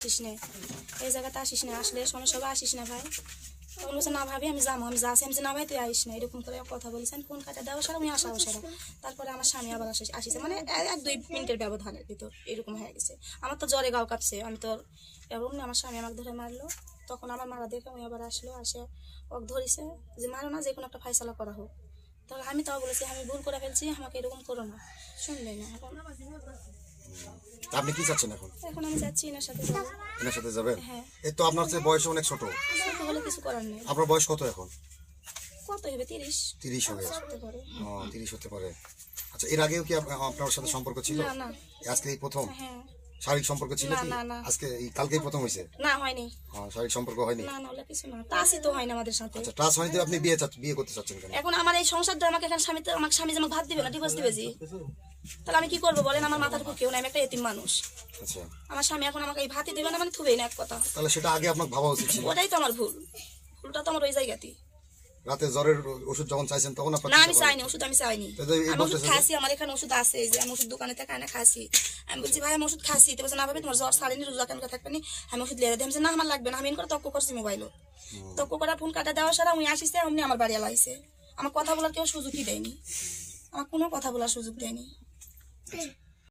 আসিস না, এই জায়গাতে আসিস না, আসলে সমস্যা হবে, আসিস না ভাই। তখন বলছে না ভাবি আমি যাবো, আমি যাচ্ছি, আমি না ভাই তুই আসিস না, এরকম করে কথা বলেছেন। ফোন কাটা দেওয়া সারা আমি আসাও সারা। তারপরে আমার স্বামী আবার আসিছে, মানে 1-2 মিনিটের ব্যবধানের ভিতর এরকম হয়ে গেছে। আমার তো জ্বরে গাও কাঁপছে, আমি তো এরকম না, আমার স্বামী আমাকে ধরে মারলো। তখন আমার মারা দেখে আমি আবার আসলো, আসে ওকে ধরেছে যে মারো না, যে কোনো একটা ফাইসলা করা হোক। তখন আমি তাও বলেছি আমি ভুল করে ফেলছি, আমাকে এরকম করো না, শুনলে না। এখন আপনি কি চাচ্ছেন এখন? এখন আমি যাচ্ছি এনার সাথে যাবো। এনার সাথে যাবেন? হ্যাঁ। এই তো আপনার চেয়ে বয়স অনেক ছোট। ছোট হলে কিছু করার নেই। আপনার বয়স কত এখন? কত হবে 30 হবে। হতে পারে। 30 হতে পারে। আচ্ছা, এর আগেও কি আপনার সাথে সম্পর্ক ছিল? না না। আজকে এই প্রথম? হ্যাঁ। শারীরিক সম্পর্ক ছিল কি? না না। আজকে এই কালকেই প্রথম হয়েছে? না হয়নি। শারীরিক সম্পর্ক হয়নি? না না, ওলা কিছু না, টাচই তো হয় না আমাদের সাথে। আচ্ছা, টাচ হয়নি তো আপনি বিয়ে করতে চাচ্ছেন কেন? এখন আমার এই সংসারটা আমাকে এখন আমার স্বামী যে আমাকে ভাত দিবে না, ডিভোর্স দিবে জি, তাহলে আমি কি করবো বলেন? আমার মাথার উপর কেউ নাই, আমি একটা এতিম মানুষ। আচ্ছা, আমার স্বামী এখন আমাকে এই ভাতই দিবে না, মানে থুবেই না, এক কথা। তাহলে সেটা আগে আপনার ভাবা উচিত ছিল। ওটাই তো আমার ভুল, ভুলটা তো আমার ওই জায়গাতেই। রাতে জ্বরের ওষুধ যখন চাইছেন তখন আপনার না আমি চাইনি ওষুধ, আমি চাইনি। তাহলে এই আমি ওষুধ বলতেছে খাসি, আমার এখানে ওষুধ আছে, এই যে আমি ওষুধ দোকানে থেকে আনা খাসি। আমি বলছি ভাই আমি ওষুধ খাসি, তো বলছে না ভাবি তোমার জ্বর সারেনি, রোজা কেন থাকবে নি, আমি ওষুধ লিয়ে দিই। না আমার লাগবে না, আমি এন করে তক্ক করছি মোবাইলও, তক্ক করা ফোন কাটা দেওয়া সারা উনি আসিছে, অমনি আমার বাড়ি আলাইছে। আমার কথা বলার কেউ সুযোগই দেয়নি, আমার কোনো কথা বলার সুযোগ দেয়নি।